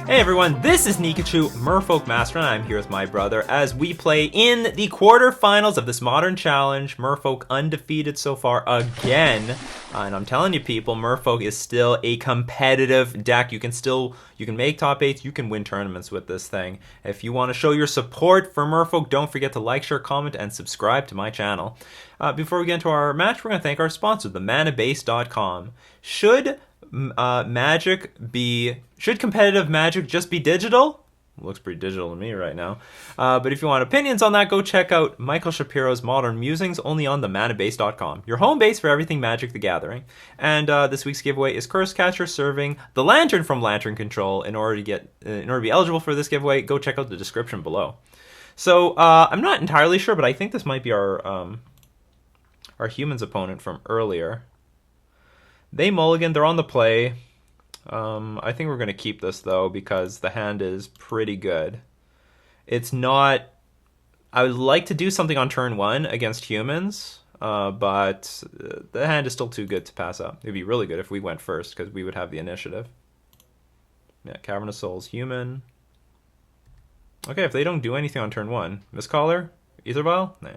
Hey everyone, this is Nikachu, Merfolk Master, and I'm here with my brother as we play in the quarterfinals of this modern challenge. Merfolk undefeated so far again. And I'm telling you people, Merfolk is still a competitive deck. You can make top 8s, you can win tournaments with this thing. If you want to show your support for Merfolk, don't forget to like, share, comment, and subscribe to my channel. Before we get into our match, we're going to thank our sponsor, the manabase.com. Should competitive Magic just be digital? Looks pretty digital to me right now. But if you want opinions on that, go check out Michael Shapiro's Modern Musings, only on the manabase.com. Your home base for everything Magic the Gathering. And this week's giveaway is Curse Catcher serving the Lantern from Lantern Control. In order to be eligible for this giveaway, go check out the description below. So I'm not entirely sure, but I think this might be our humans opponent from earlier. They mulligan, they're on the play. I think we're going to keep this, though, because the hand is pretty good. It's not... I would like to do something on turn 1 against humans, but the hand is still too good to pass up. It would be really good if we went first, because we would have the initiative. Yeah, Cavernous Souls, human. Okay, if they don't do anything on turn 1. Mistcaller? Ether Vial? Nah.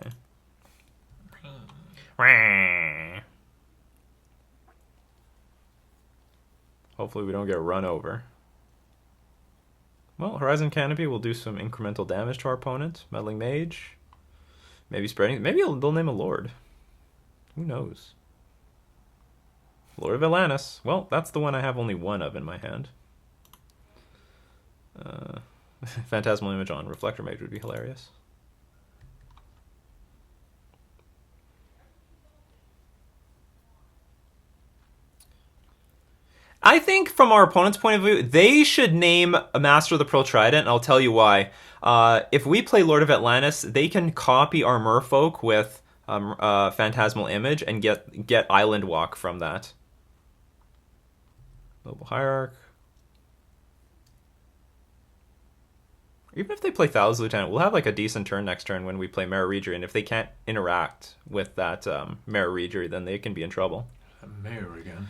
Hopefully we don't get run over. Well, Horizon Canopy will do some incremental damage to our opponent. Meddling Mage. Maybe spreading... Maybe they'll name a Lord. Who knows? Lord of Atlantis. Well, that's the one I have only one of in my hand. Phantasmal Image on Reflector Mage would be hilarious. I think from our opponent's point of view, they should name a Master of the Pearl Trident, and I'll tell you why. If we play Lord of Atlantis, they can copy our Merfolk with Phantasmal Image and get Island Walk from that. Noble Hierarch. Even if they play Thousands Lieutenant, we'll have like a decent turn next turn when we play Mara Regery, and if they can't interact with that Mara Regery, then they can be in trouble. Mare again.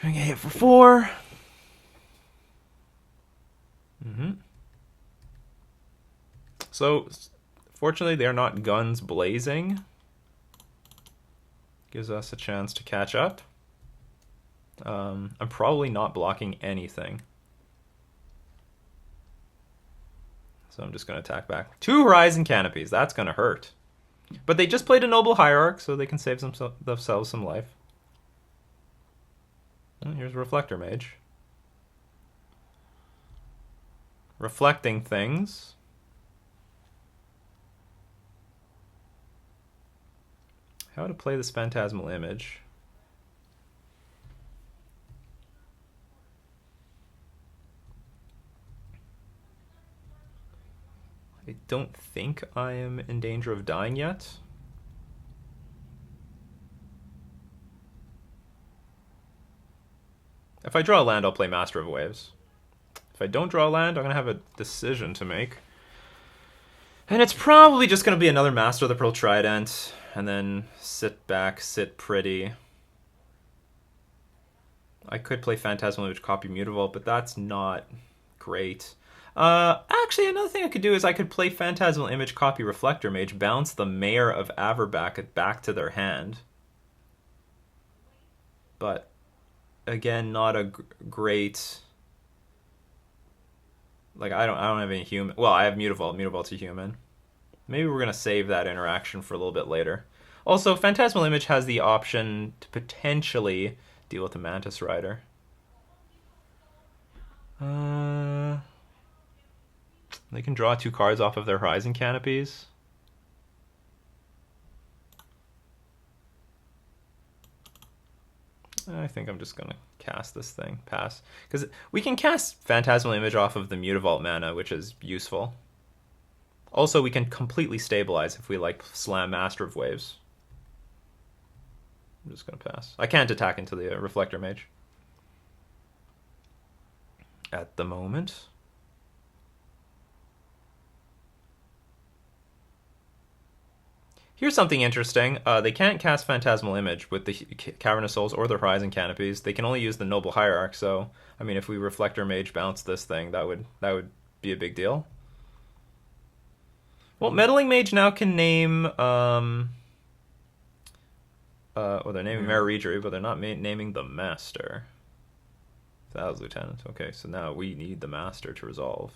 Trying to hit for 4. So, fortunately, they are not guns blazing. Gives us a chance to catch up. I'm probably not blocking anything. So I'm just going to attack back. 2 Horizon Canopies. That's going to hurt. But they just played a Noble Hierarch, so they can save themselves some life. Well, here's Reflector Mage. Reflecting things. How to play this Phantasmal Image. I don't think I am in danger of dying yet. If I draw a land, I'll play Master of Waves. If I don't draw a land, I'm going to have a decision to make. And it's probably just going to be another Master of the Pearl Trident. And then sit back, sit pretty. I could play Phantasmal Image, copy Mutavault, but that's not great. Actually, another thing I could do is I could play Phantasmal Image, copy Reflector Mage, bounce the Mayor of Averback back to their hand. But... again, not a great... Like, I don't have any human... Well, I have Mutavault. Mutavault's a human. Maybe we're going to save that interaction for a little bit later. Also, Phantasmal Image has the option to potentially deal with the Mantis Rider. They can draw 2 cards off of their Horizon Canopies. I think I'm just going to cast this thing. Pass. Because we can cast Phantasmal Image off of the Mutavault mana, which is useful. Also, we can completely stabilize if we, like, slam Master of Waves. I'm just going to pass. I can't attack into the Reflector Mage. At the moment. Here's something interesting. They can't cast Phantasmal Image with the Cavernous Souls or their Horizon Canopies. They can only use the Noble Hierarch. So, I mean, if we Reflector Mage bounce this thing, that would be a big deal. Well, Meddling Mage now can name. Well, they're naming Mare Regery, but they're not naming the Master. That was Lieutenant. Okay, so now we need the Master to resolve.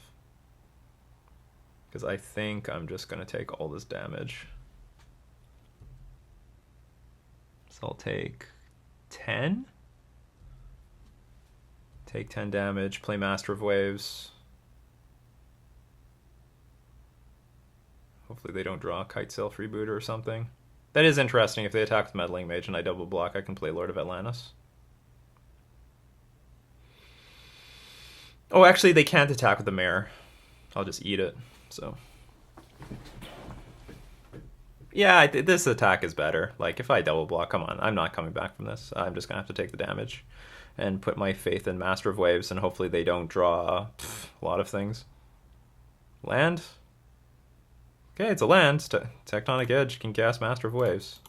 Because I think I'm just going to take all this damage. So I'll take 10. Take 10 damage, play Master of Waves. Hopefully they don't draw a Kite Sail Freebooter or something. That is interesting. If they attack with Meddling Mage and I double block, I can play Lord of Atlantis. Oh, actually, they can't attack with the Mare. I'll just eat it. So, yeah, this attack is better. Like, if I double block, come on, I'm not coming back from this. I'm just gonna have to take the damage and put my faith in Master of Waves, and hopefully they don't draw a lot of things. Land? Okay, it's a land. Tectonic Edge can cast Master of Waves.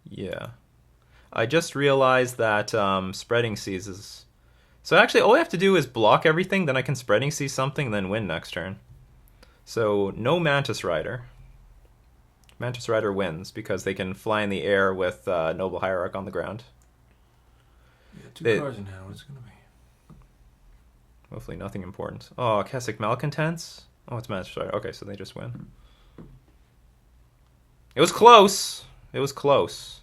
Yeah. I just realized that Spreading Seas is... So actually, all I have to do is block everything, then I can Spreading Seas something, and then win next turn. So, no Mantis Rider. Mantis Rider wins, because they can fly in the air with Noble Hierarch on the ground. Yeah, two cards in hand, what's it going to be? Hopefully nothing important. Oh, Keswick Malcontents? Oh, it's Mantis Rider. Okay, so they just win. It was close! It was close.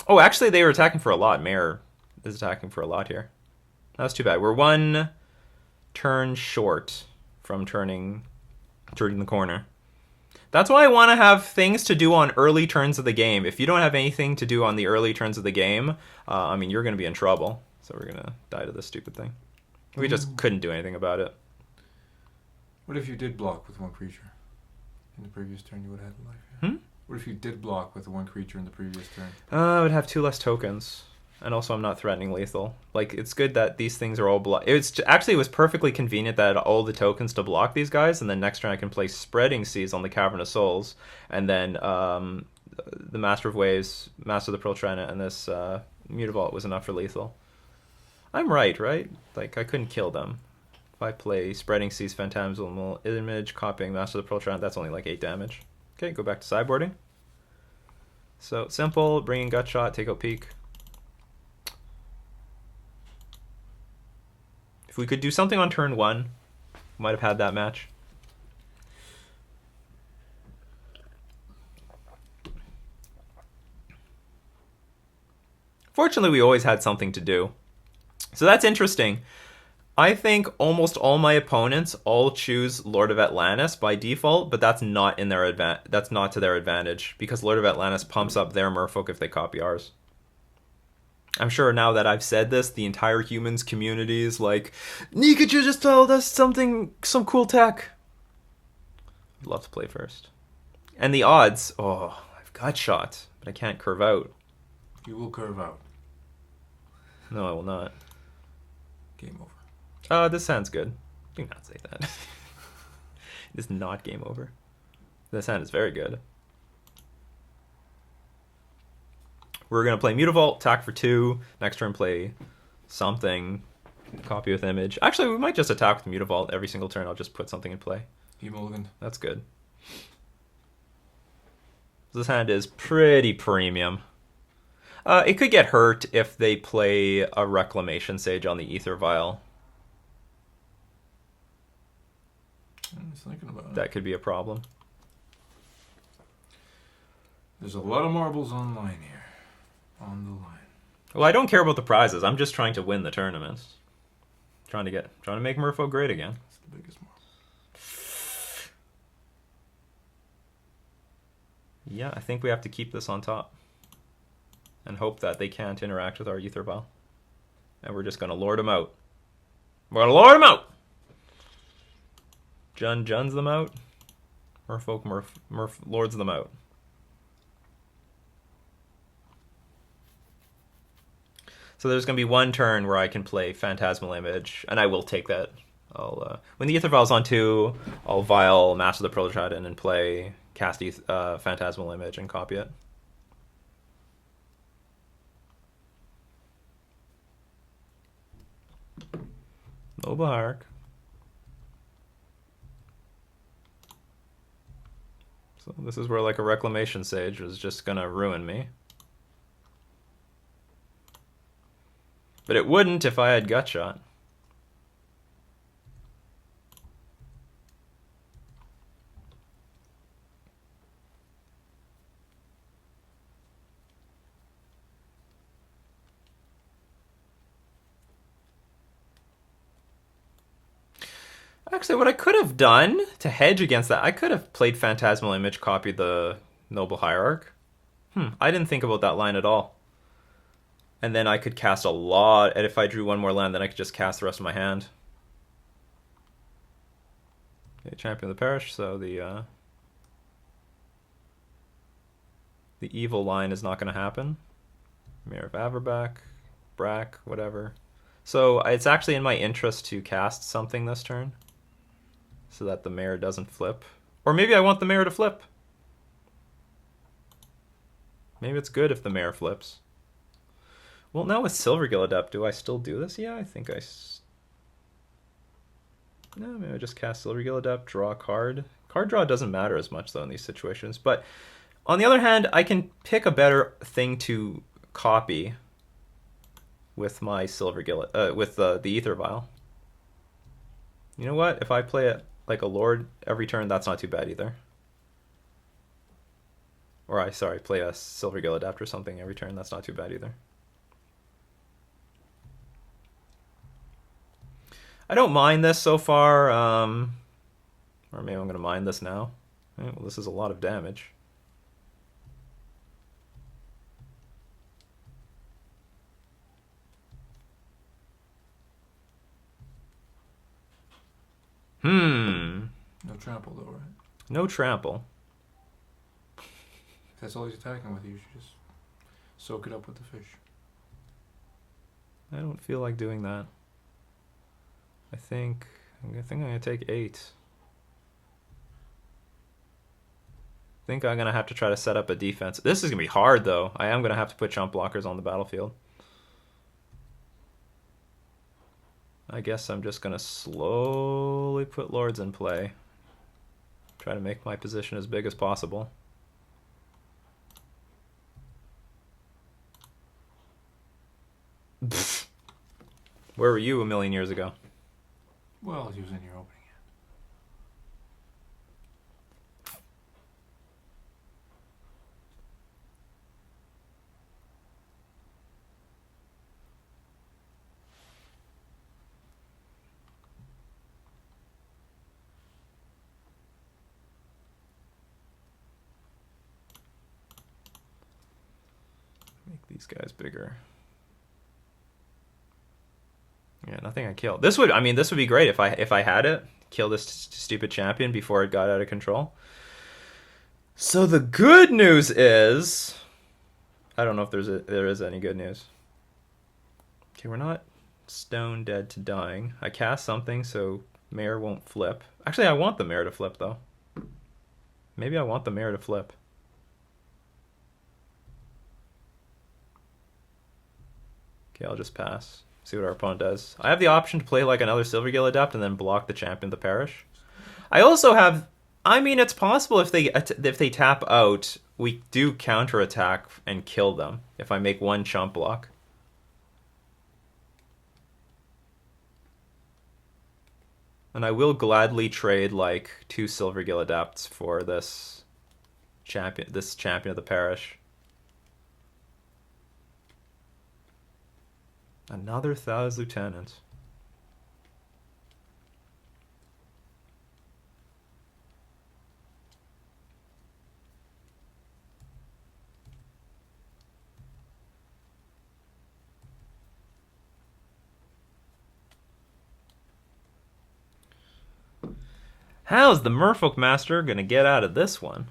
Oh, actually, they were attacking for a lot. Mare is attacking for a lot here. That was too bad. We're one turn short from turning the corner. That's why I want to have things to do on early turns of the game. If you don't have anything to do on the early turns of the game, I mean, you're going to be in trouble. So we're going to die to this stupid thing. We just couldn't do anything about it. What if you did block with one creature? In the previous turn, you would have had life. Yeah. What if you did block with one creature in the previous turn? I would have 2 less tokens. And also, I'm not threatening lethal. Like, it's good that these things are all blocked. Actually, it was perfectly convenient that I had all the tokens to block these guys, and then next turn I can play Spreading Seas on the Cavern of Souls, and then the Master of Waves, Master of the Pearl Trina, and this Mutavault was enough for lethal. I'm right? Like, I couldn't kill them. If I play Spreading Seas, Phantasmal Image, copying Master of the Pearl Trina, that's only like 8 damage. Okay, go back to sideboarding. So, simple, bring in Gutshot, take out Peak. If we could do something on turn 1, might have had that match. Fortunately, we always had something to do. So that's interesting. I think almost all my opponents all choose Lord of Atlantis by default, but that's not in their that's not to their advantage, because Lord of Atlantis pumps up their Merfolk if they copy ours. I'm sure now that I've said this, the entire humans community is like, Nikachu just told us some cool tech. I'd love to play first. And the odds, oh, I've got shot, but I can't curve out. You will curve out. No, I will not. Game over. This sounds good. Do not say that. It is not game over. This hand is very good. We're going to play Mutavault, attack for 2. Next turn, play something, copy with image. Actually, we might just attack with Mutavault every single turn. I'll just put something in play. He mulliganed. That's good. This hand is pretty premium. It could get hurt if they play a Reclamation Sage on the Ether Vial. I'm just thinking about it. That could be a problem. There's a lot of marbles on the line here. On the line. Well, I don't care about the prizes. I'm just trying to win the tournaments. Trying to make Merfolk great again. That's the biggest marble. Yeah, I think we have to keep this on top. And hope that they can't interact with our Ether Vial. And we're just going to lord them out. We're going to lord them out! Juns them out. Merfolk lords them out. So there's going to be one turn where I can play Phantasmal Image, and I will take that. I'll when the Ether Vial's on 2, I'll Vial Master the Prototriton and play cast Phantasmal Image and copy it. Noble Hierarch. So this is where like a Reclamation Sage was just going to ruin me. But it wouldn't if I had Gutshot. Actually, what I could have done to hedge against that, I could have played Phantasmal Image, copied the Noble Hierarch. I didn't think about that line at all. And then I could cast a lot, and if I drew one more land, then I could just cast the rest of my hand. Okay, Champion of the Parish, so the evil line is not going to happen. Mirror of Averback, Brack, whatever. So it's actually in my interest to cast something this turn, so that the Mayor doesn't flip. Or maybe I want the Mayor to flip. Maybe it's good if the Mayor flips. Well, now with Silvergill Adept, do I still do this? Yeah, I think I... No, maybe I just cast Silvergill Adept, draw a card. Card draw doesn't matter as much, though, in these situations. But on the other hand, I can pick a better thing to copy with my Silvergill... with the Ether Vial. You know what? If I play it like a Lord every turn, that's not too bad either. Or play a Silvergill Adept or something every turn, that's not too bad either. I don't mind this so far, or maybe I'm going to mind this now. Well, this is a lot of damage. No trample though, right? No trample. If that's all he's attacking with, you should just soak it up with the fish. I don't feel like doing that. I think I'm gonna take 8. I think I'm gonna have to try to set up a defense. This is gonna be hard though. I am gonna have to put jump blockers on the battlefield. I guess I'm just gonna slowly put Lords in play. Try to make my position as big as possible. Where were you a million years ago? Well, he was in your opening hand. Make these guys bigger. Yeah, nothing I kill. This would be great if I had it. Kill this stupid champion before it got out of control. So the good news is, I don't know if there is any good news. Okay, we're not stone dead to dying. I cast something so Mayor won't flip. Actually, I want the Mayor to flip though. Maybe I want the Mayor to flip. Okay, I'll just pass. See what our opponent does. I have the option to play like another Silvergill Adept and then block the Champion of the Parish. I also have... I mean, it's possible if they tap out, we do counterattack and kill them if I make one chump block. And I will gladly trade like 2 Silvergill Adepts for this champion of the Parish. Another Thou's Lieutenant. How's the Merfolk Master gonna get out of this one?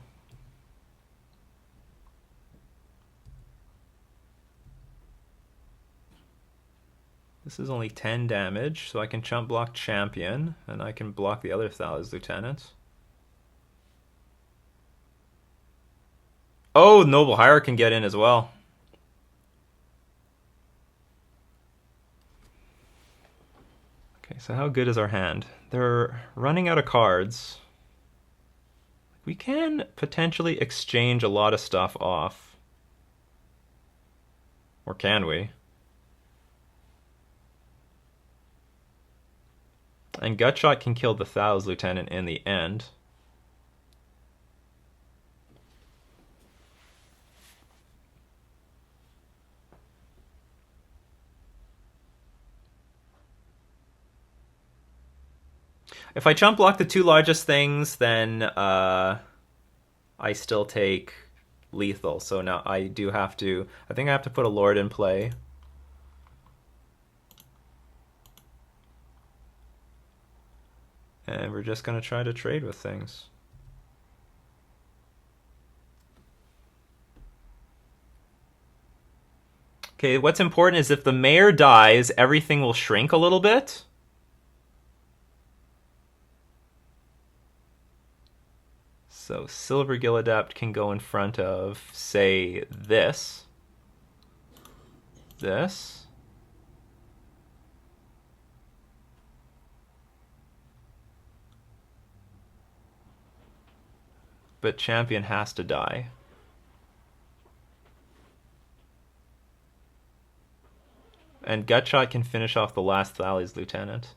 This is only 10 damage, so I can chump block Champion, and I can block the other Thales Lieutenant. Oh, Noble Hierarch can get in as well. Okay, so how good is our hand? They're running out of cards. We can potentially exchange a lot of stuff off. Or can we? And Gutshot can kill the Thales Lieutenant in the end. If I chump block the two largest things, then I still take lethal. So now I do have to... I think I have to put a Lord in play. And we're just going to try to trade with things. Okay, what's important is if the mayor dies, everything will shrink a little bit. So Silver Gill Adept can go in front of, say, this. This. But Champion has to die. And Gutshot can finish off the last Thales Lieutenant.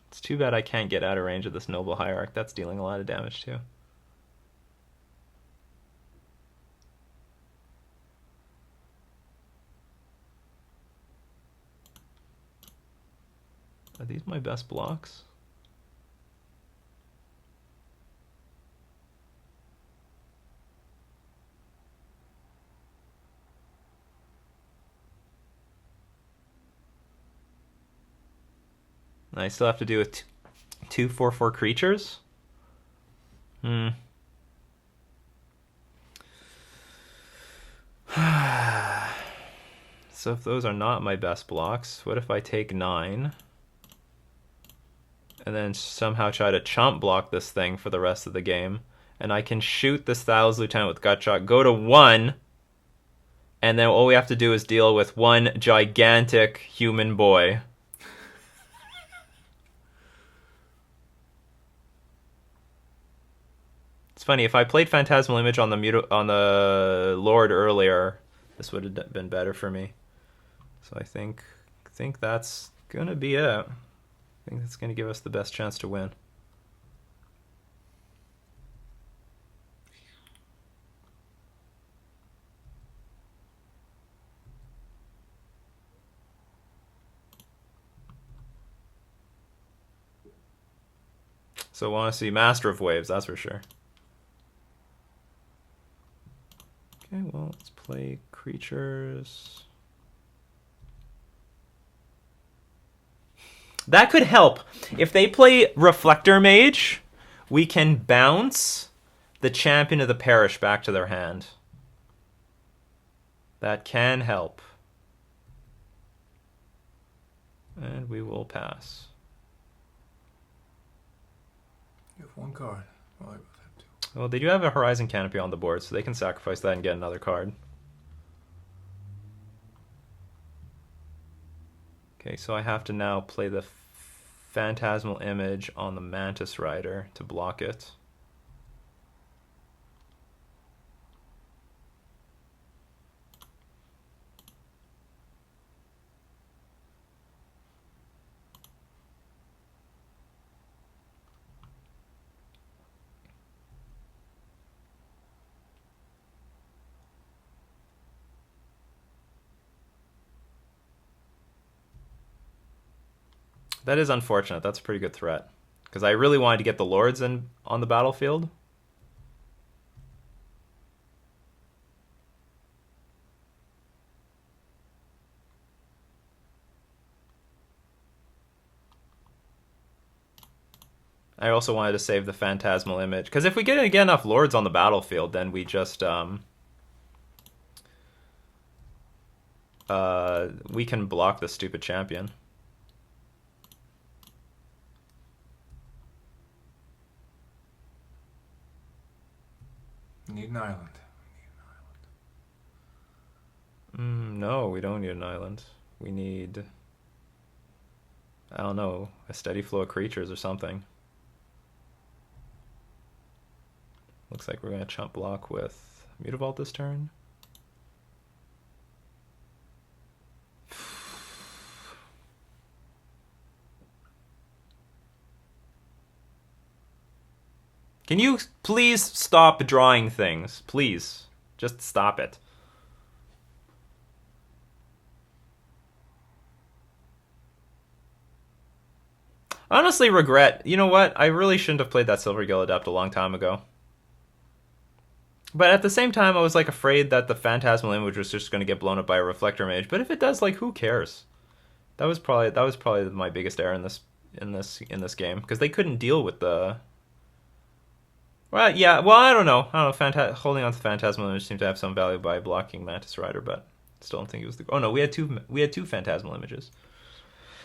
It's too bad I can't get out of range of this Noble Hierarch. That's dealing a lot of damage too. Are these my best blocks? I still have to do with 2/4/4 creatures. So if those are not my best blocks, what if I take 9 and then somehow try to chump block this thing for the rest of the game, and I can shoot this Thales Lieutenant with Gutshot, go to 1, and then all we have to do is deal with one gigantic human boy. It's funny, if I played Phantasmal Image on the Lord earlier, this would have been better for me. So I think that's gonna be it. I think that's gonna give us the best chance to win. So I want to see Master of Waves, that's for sure. Okay, well, let's play creatures. That could help. If they play Reflector Mage, we can bounce the Champion of the Parish back to their hand. That can help. And we will pass. You have one card. Well, I both have two. Well, they do have a Horizon Canopy on the board, so they can sacrifice that and get another card. Okay, so I have to now play the Phantasmal Image on the Mantis Rider to block it. That is unfortunate. That's a pretty good threat. Because I really wanted to get the Lords in on the battlefield. I also wanted to save the Phantasmal Image. Because if we get enough Lords on the battlefield, then we just we can block the stupid champion. Need an island. No, we don't need an island. We need, I don't know, a steady flow of creatures or something. Looks like we're going to chump block with Mutavault this turn. Can you please stop drawing things? Please. Just stop it. Honestly, regret. You know what? I really shouldn't have played that Silvergill Adept a long time ago. But at the same time, I was like afraid that the Phantasmal Image was just going to get blown up by a Reflector Mage. But if it does, like, who cares? That was probably my biggest error in this game, because they couldn't deal with the. Well, yeah. Well, I don't know. Holding on to Phantasmal Image seemed to have some value by blocking Mantis Rider, but still don't think it was the. Oh no, we had two Phantasmal Images.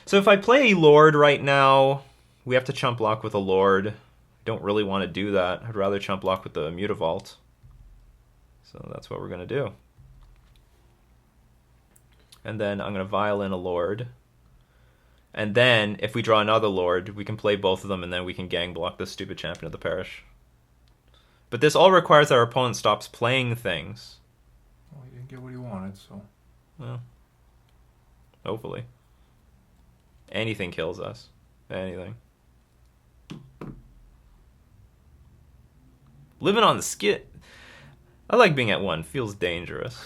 So if I play a Lord right now, we have to chump block with a Lord. Don't really want to do that. I'd rather chump block with the Mutavault. So that's what we're going to do. And then I'm going to Violin a Lord. And then, if we draw another Lord, we can play both of them, and then we can gang block this stupid Champion of the Parish. But this all requires that our opponent stops playing things. Well, he didn't get what he wanted, so. Well, hopefully. Anything kills us. Anything. Living on the skit. I like being at 1. Feels dangerous.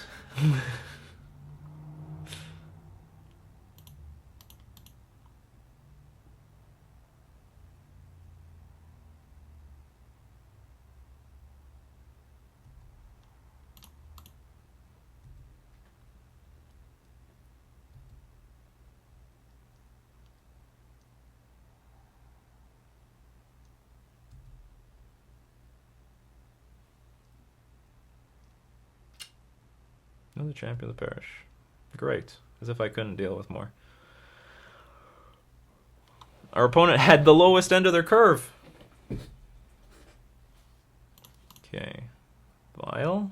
Another Champion of the Parish. Great. As if I couldn't deal with more. Our opponent had the lowest end of their curve. Okay. Vile.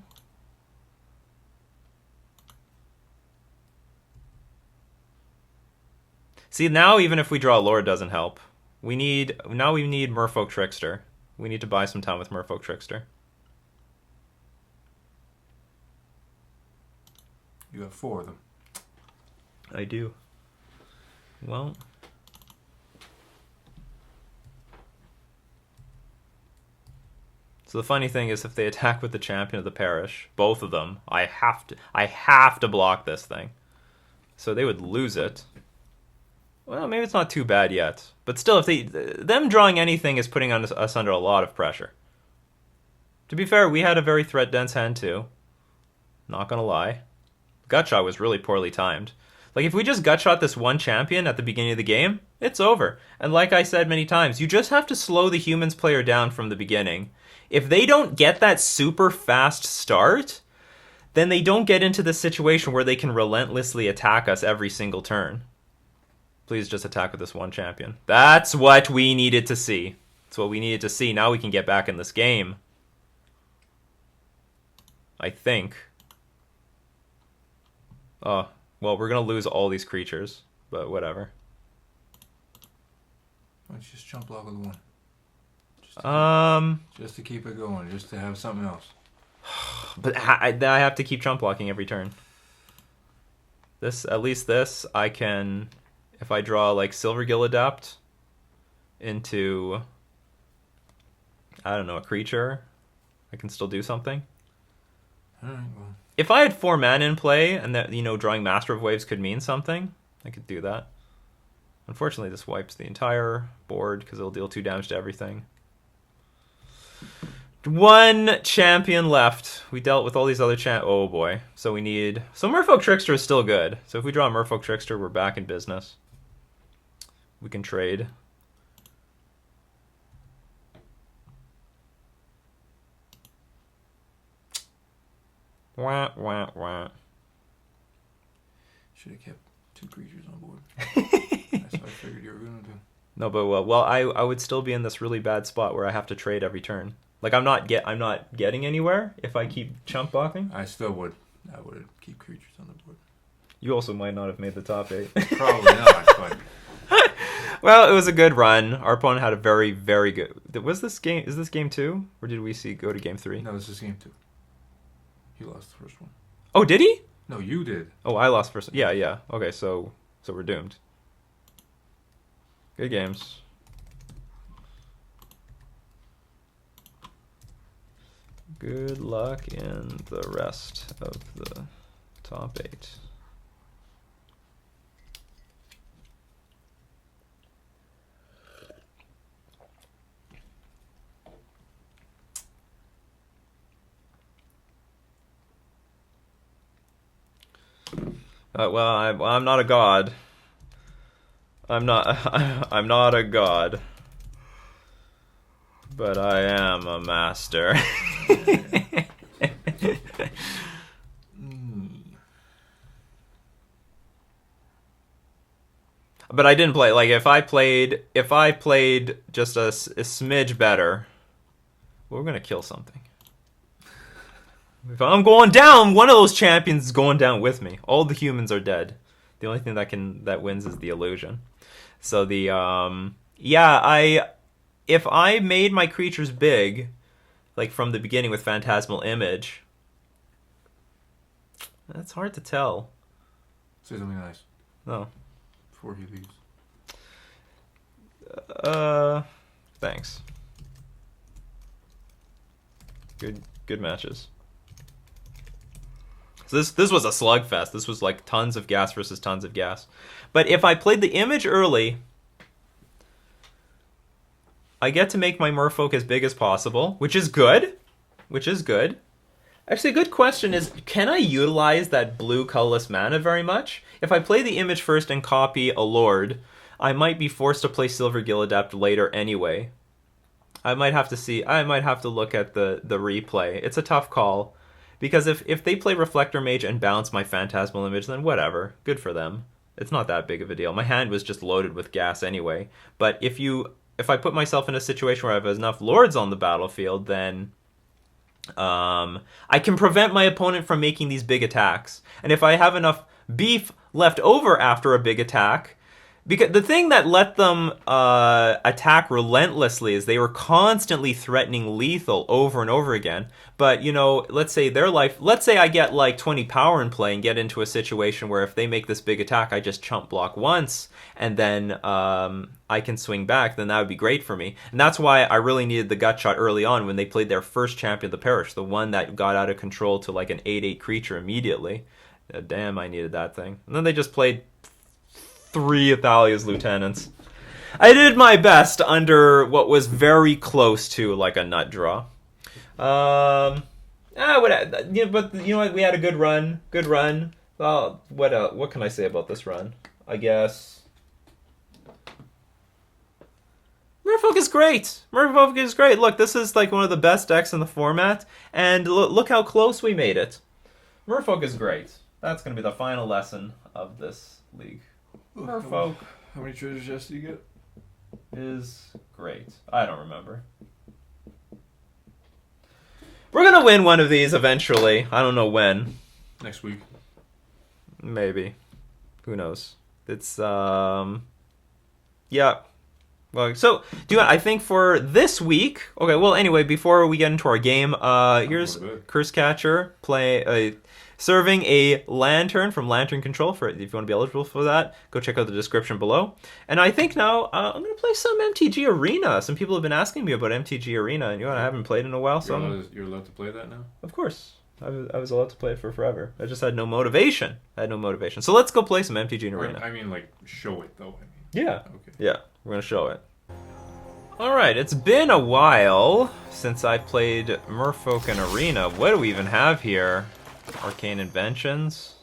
See, now even if we draw a Lord, doesn't help. We need Merfolk Trickster. We need to buy some time with Merfolk Trickster. You have 4 of them. I do. Well. So the funny thing is, if they attack with the Champion of the Parish, both of them, I have to block this thing. So they would lose it. Well, maybe it's not too bad yet. But still, if them drawing anything is putting us under a lot of pressure. To be fair, we had a very threat-dense hand too. Not gonna lie. Gutshot was really poorly timed. Like, if we just gutshot this one champion at the beginning of the game, it's over. And like I said many times, you just have to slow the humans player down from the beginning. If they don't get that super fast start, then they don't get into this situation where they can relentlessly attack us every single turn. Please just attack with this one champion. That's what we needed to see. That's what we needed to see. Now we can get back in this game. I think. Oh, well, we're going to lose all these creatures, but whatever. Why don't you just jump block with 1? Just to keep it going, just to have something else. But I have to keep jump blocking every turn. At least this, I can, if I draw like Silvergill Adept into, I don't know, a creature, I can still do something. Alright, well. If I had 4 mana in play, and that, drawing Master of Waves could mean something, I could do that. Unfortunately, this wipes the entire board, because it'll deal 2 damage to everything. 1 champion left. We dealt with all these other oh boy. So Merfolk Trickster is still good. So if we draw a Merfolk Trickster, we're back in business. We can trade. Wah, wah, wah. Should have kept 2 creatures on board. That's what I figured you were gonna do. No, but well, I would still be in this really bad spot where I have to trade every turn. Like I'm not getting anywhere if I keep chump blocking. I still would. I would keep creatures on the board. You also might not have made the top 8. Probably not, but well, it was a good run. Our opponent had a very, very good. Was this game? Is this game 2, or did we go to game 3? no, this is game 2. He lost the first one. Oh, did he? No, you did. Oh, I lost first. Yeah, yeah. Okay, so we're doomed. Good games. Good luck in the rest of the top 8. Well, I'm not a god. I'm not a god. But I am a master. But I didn't play. Like if I played just a smidge better, we're gonna kill something. If I'm going down, one of those champions is going down with me. All the humans are dead. The only thing that wins is the illusion. So the if I made my creatures big, like from the beginning with Phantasmal Image, that's hard to tell. Say something nice. No. Before he leaves. Thanks. Good matches. So this was a slugfest. This was like tons of gas versus tons of gas. But if I played the image early, I get to make my Merfolk as big as possible, which is good. Actually, a good question is, can I utilize that blue colorless mana very much? If I play the image first and copy a Lord, I might be forced to play Silver Gilladept later anyway. I might have to look at the replay. It's a tough call. Because if they play Reflector Mage and bounce my Phantasmal Image, then whatever. Good for them. It's not that big of a deal. My hand was just loaded with gas anyway. But if I put myself in a situation where I have enough Lords on the battlefield, then I can prevent my opponent from making these big attacks. And if I have enough beef left over after a big attack, because the thing that let them attack relentlessly is they were constantly threatening lethal over and over again. But, let's say I get like 20 power in play and get into a situation where if they make this big attack, I just chump block once and then I can swing back, then that would be great for me. And that's why I really needed the gut shot early on when they played their first champion of the parish, the one that got out of control to like an 8/8 creature immediately. Damn, I needed that thing. And then they just played 3 Athalia's lieutenants. I did my best under what was very close to like a nut draw. But you know what? We had a good run. Well, what can I say about this run? I guess Merfolk is great. Look, this is like one of the best decks in the format, and look how close we made it. Merfolk is great. That's going to be the final lesson of this league. Merfolk. How many treasure chests do you get? Is great. I don't remember. We're going to win one of these eventually. I don't know when. Next week. Maybe. Who knows? It's, yeah. Well, so, I think for this week... Okay, well, anyway, before we get into our game, here's Curse Catcher serving a lantern from Lantern Control. If you want to be eligible for that, go check out the description below. And I think now I'm going to play some MTG Arena. Some people have been asking me about MTG Arena, and I haven't played in a while. You're allowed to play that now? Of course. I was allowed to play it for forever. I just had no motivation. So let's go play some MTG Arena. I mean, like, show it, though. Yeah. Okay. Yeah, we're going to show it. Alright, it's been a while since I played Merfolk in Arena. What do we even have here? Arcane Inventions.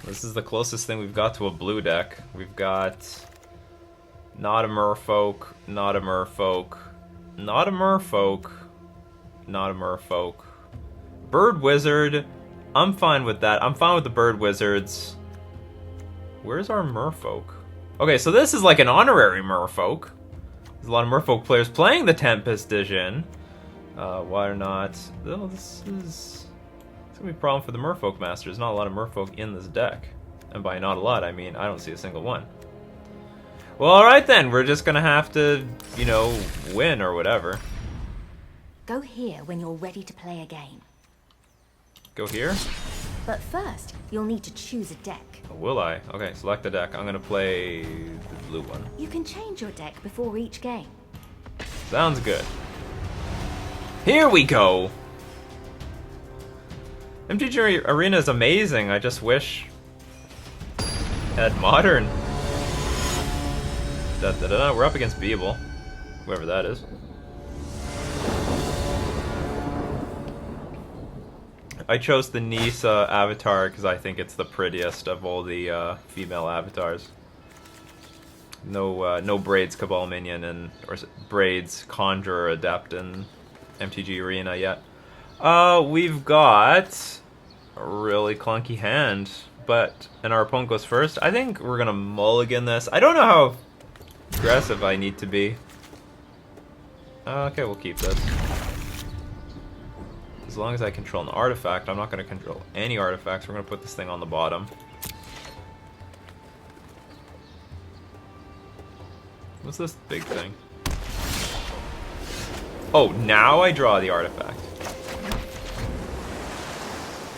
This is the closest thing we've got to a blue deck. We've got not a Merfolk, not a Merfolk, not a Merfolk, not a Merfolk. Bird Wizard. I'm fine with that. I'm fine with the Bird Wizards. Where's our Merfolk? Okay, so this is like an honorary Merfolk. There's a lot of Merfolk players playing the Tempest Edition. Why or not? Oh, this is... It's gonna be a problem for the Merfolk Master. There's not a lot of Merfolk in this deck. And by not a lot, I mean I don't see a single one. Well, alright then. We're just gonna have to, you know, win or whatever. Go here when you're ready to play a game. Go here? But first, you'll need to choose a deck. Oh, will I? Okay, select the deck. I'm gonna play the blue one. You can change your deck before each game. Sounds good. Here we go! MTG Arena is amazing. I just wish it had Modern. We're up against Beeble. Whoever that is. I chose the Nisa avatar because I think it's the prettiest of all the female avatars. No Braids Cabal Minion or Braids Conjurer Adept in MTG Arena yet. We've got a really clunky hand, and our opponent goes first. I think we're gonna mulligan this. I don't know how aggressive I need to be. Okay, we'll keep this. As long as I control an artifact, I'm not going to control any artifacts. We're going to put this thing on the bottom. What's this big thing? Oh, now I draw the artifact.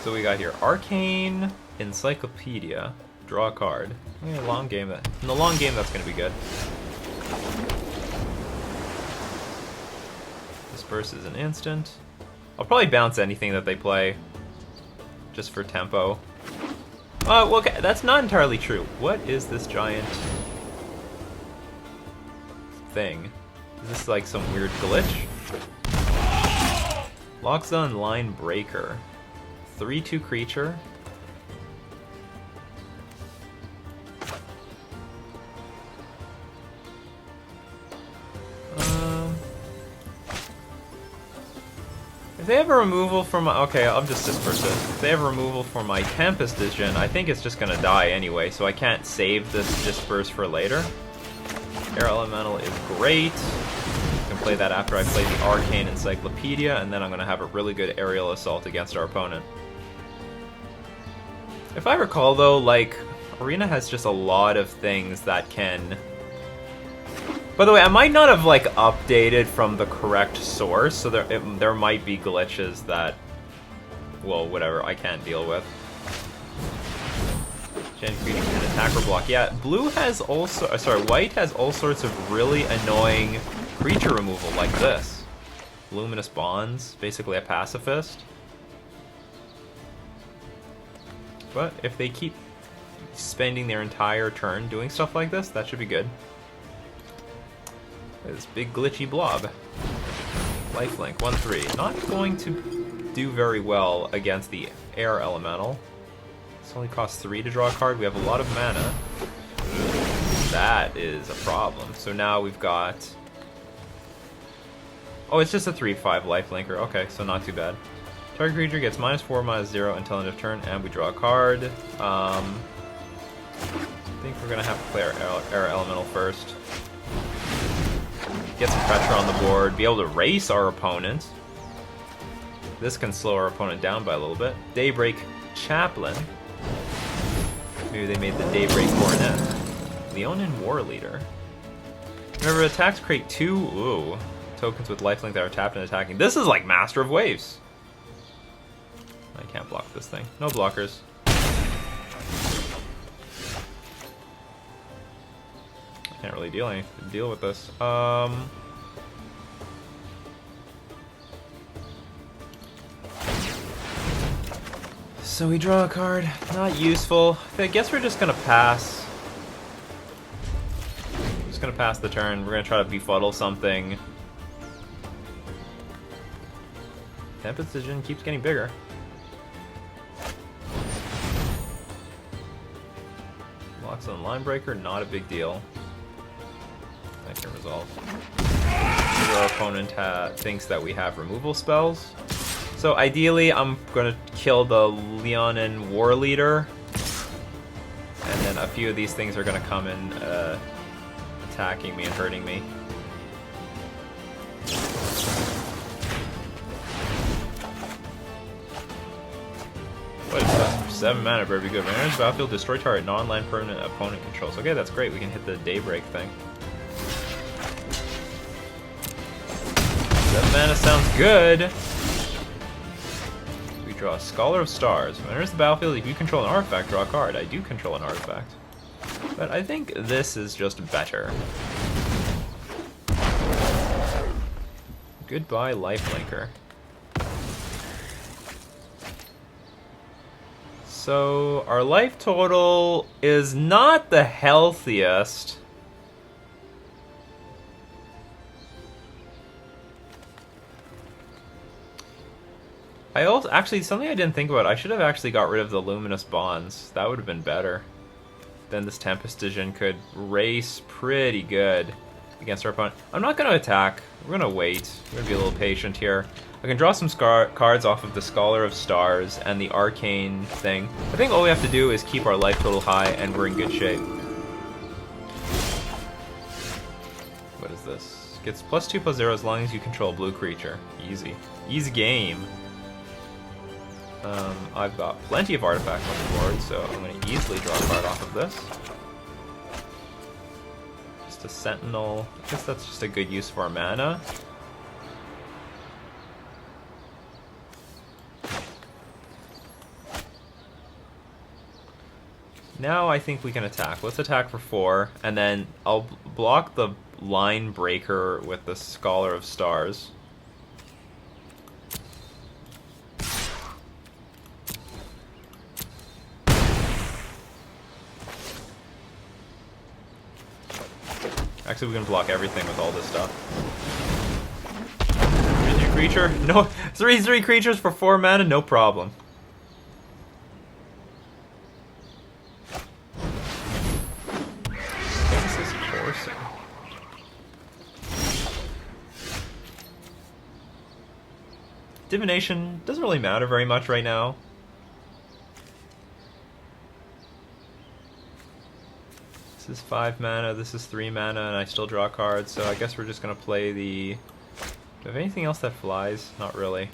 So we got here Arcane Encyclopedia. Draw a card. Yeah, long game. In the long game, that's going to be good. Disperse is an instant. I'll probably bounce anything that they play, just for tempo. Well, okay, that's not entirely true. What is this giant thing? Is this like some weird glitch? Locks on Line Breaker. 3/2 creature. If they have a removal from my... Okay, I'll just disperse it. If they have a removal for my Tempest Edition, I think it's just gonna die anyway, so I can't save this disperse for later. Air Elemental is great. I can play that after I play the Arcane Encyclopedia, and then I'm gonna have a really good aerial assault against our opponent. If I recall though, like, Arena has just a lot of things that can... By the way, I might not have like updated from the correct source, so there might be glitches that, well, whatever, I can't deal with. Gen creature can attack or block. Yeah, blue has also, white has all sorts of really annoying creature removal like this. Luminous Bonds, basically a pacifist. But if they keep spending their entire turn doing stuff like this, that should be good. This big glitchy blob. Lifelink, 1/3. Not going to do very well against the Air Elemental. This only costs 3 to draw a card. We have a lot of mana. That is a problem. So now we've got... Oh, it's just a 3/5 lifelinker. Okay, so not too bad. Target creature gets -4, -0 until end of turn, and we draw a card. I think we're going to have to play our Air Elemental first. Get some pressure on the board, be able to race our opponent. This can slow our opponent down by a little bit. Daybreak Chaplain. Maybe they made the Daybreak Coronet. Leonin War Leader. Remember, attacks create 2 tokens with lifelink that are tapped and attacking. This is like Master of Waves. I can't block this thing. No blockers. Can't really deal with this. So we draw a card. Not useful. I guess we're just gonna pass. Just gonna pass the turn. We're gonna try to befuddle something. Tempest Decision keeps getting bigger. Locks on Line Breaker, not a big deal. I can resolve. Maybe our opponent thinks that we have removal spells. So ideally, I'm going to kill the Leonin War Leader. And then then a few of these things are going to come in attacking me and hurting me. What is this? 7 mana, very good. When enters the battlefield, destroy target non-land permanent opponent controls. Okay, that's great. We can hit the Daybreak thing. 7 mana sounds good. We draw a Scholar of Stars. When enters the battlefield, if you control an artifact, draw a card. I do control an artifact. But I think this is just better. Goodbye, Lifelinker. So, our life total is not the healthiest. I also, actually, something I didn't think about, I should have actually got rid of the Luminous Bonds. That would have been better. Then this Tempest Vision could race pretty good against our opponent. I'm not going to attack. We're going to wait. We're going to be a little patient here. I can draw some cards off of the Scholar of Stars and the Arcane thing. I think all we have to do is keep our life total high and we're in good shape. What is this? Gets +2/+0 as long as you control a blue creature. Easy. Easy game. I've got plenty of artifacts on the board, so I'm going to easily draw a card off of this. Just a Sentinel. I guess that's just a good use for our mana. Now I think we can attack. Let's attack for 4, and then I'll block the Line Breaker with the Scholar of Stars. Actually, we can block everything with all this stuff. 3/3 creature? No, 3/3 creatures for 4 mana? No problem. Divination doesn't really matter very much right now. This is 5 mana, this is 3 mana, and I still draw cards, so I guess we're just gonna play the... Do I have anything else that flies? Not really.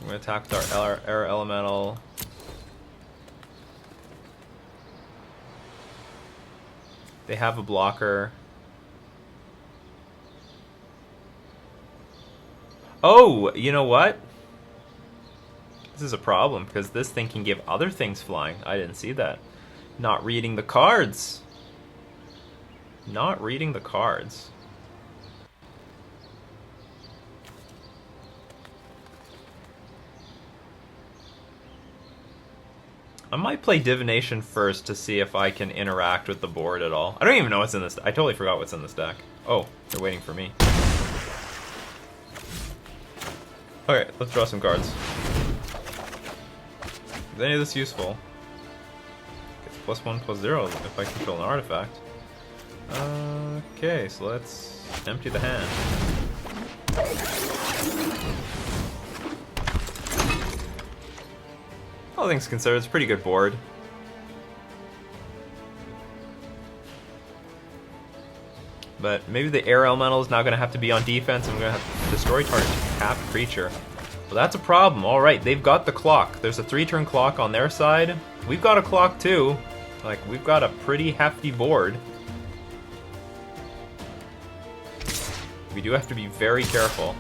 I'm gonna attack with our Air Elemental. They have a blocker. Oh, you know what? This is a problem, because this thing can give other things flying. I didn't see that. Not reading the cards. Not reading the cards. I might play Divination first to see if I can interact with the board at all. I don't even know what's in this. I totally forgot what's in this deck. Oh, they're waiting for me. Okay, let's draw some cards. Is any of this useful? Gets +1/+0 if I control an artifact. Okay, so let's empty the hand. All things considered, it's a pretty good board. But maybe the Air Elemental is now going to have to be on defense, and we're going to have to destroy target tapped creature. Well, that's a problem. Alright, they've got the clock. There's a 3-turn clock on their side. We've got a clock too. Like, we've got a pretty hefty board. We do have to be very careful.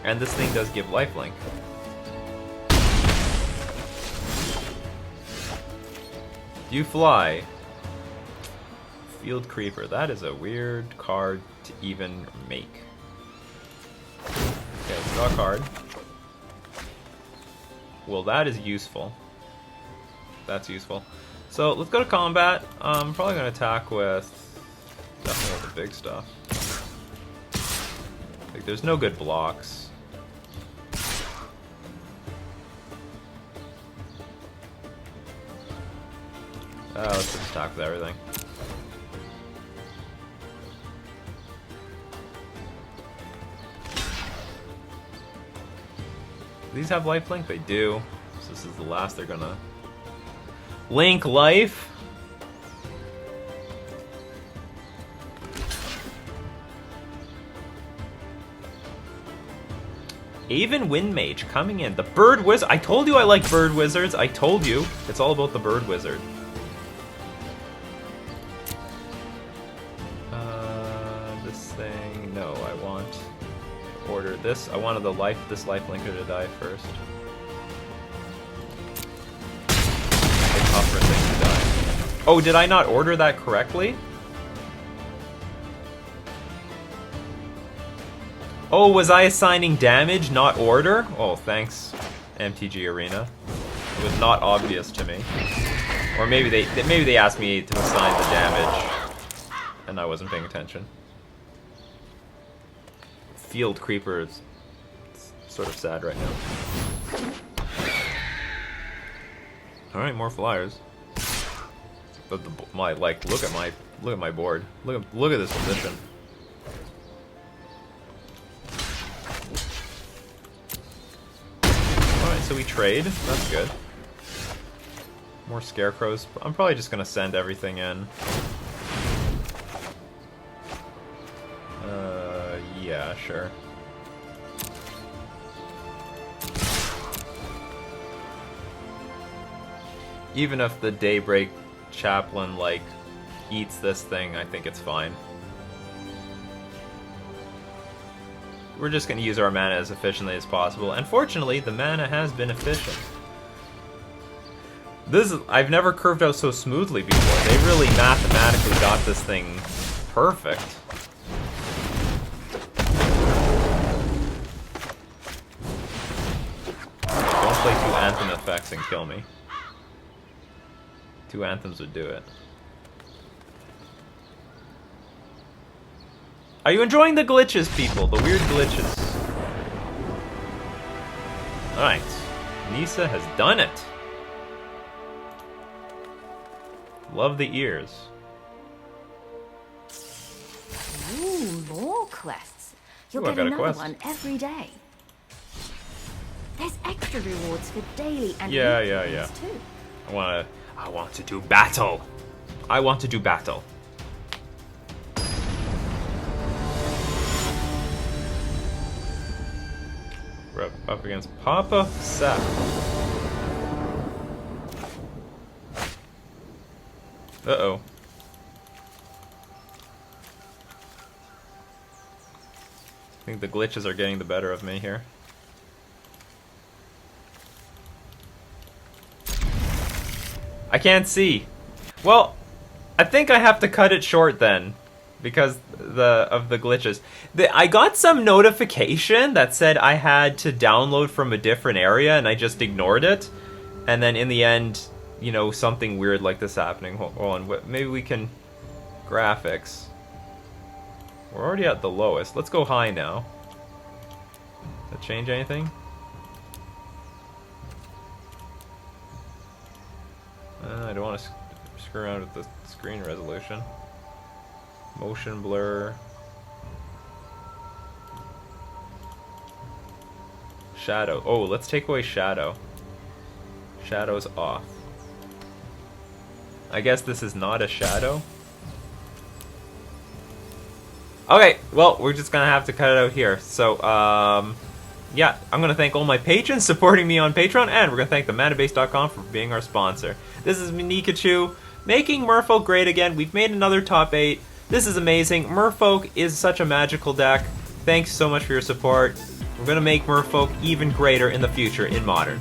And this thing does give lifelink. You fly. Field Creeper. That is a weird card to even make. Okay, let's draw a card. Well, that is useful. That's useful. So, let's go to combat. I'm probably going to attack with... definitely with the big stuff. Like, there's no good blocks. Let's just attack with everything. these have lifelink? They do. So this is the last they're gonna link life. Aven Windmage coming in. The Bird Wizard. I told you I like Bird Wizards. I told you. It's all about the Bird Wizard. This thing. No, I want to order this. I wanted this lifelinker to die first. A tougher thing to die. Oh, did I not order that correctly? Oh, was I assigning damage, not order? Oh, thanks, MTG Arena. It was not obvious to me. Or maybe they asked me to assign the damage, and I wasn't paying attention. Field Creeper is sort of sad right now. All right, more flyers. But look at my board. Look at this position. So we trade. That's good. More scarecrows. I'm probably just gonna send everything in. Yeah, sure. Even if the Daybreak Chaplain, like, eats this thing, I think it's fine. We're just going to use our mana as efficiently as possible, and fortunately, the mana has been efficient. I've never curved out so smoothly before. They really mathematically got this thing perfect. Don't play 2 Anthem effects and kill me. 2 Anthems would do it. Are you enjoying the glitches, people? The weird glitches. Alright. Nisa has done it. Love the ears. Ooh, more quests. You'll Ooh, I get got a another quest. one every day. There's extra rewards for daily and Yeah, weekly yeah, yeah. ones too. I want to do battle. I want to do battle. We're up against Papa Sap. Uh-oh. I think the glitches are getting the better of me here. I can't see. Well, I think I have to cut it short then, because of the glitches. I got some notification that said I had to download from a different area, and I just ignored it. And then in the end, you know, something weird like this happening. Hold on, maybe we can... Graphics. We're already at the lowest. Let's go high now. Does that change anything? I don't want to screw around with the screen resolution. Motion blur. Shadow. Oh, let's take away shadow. Shadow's off. I guess this is not a shadow. Okay, well, we're just gonna have to cut it out here. So, yeah, I'm gonna thank all my patrons supporting me on Patreon, and we're gonna thank the ManaBase.com for being our sponsor. This is Nikachu, making Merfolk great again. We've made another top 8. This is amazing. Merfolk is such a magical deck. Thanks so much for your support. We're gonna make Merfolk even greater in the future in Modern.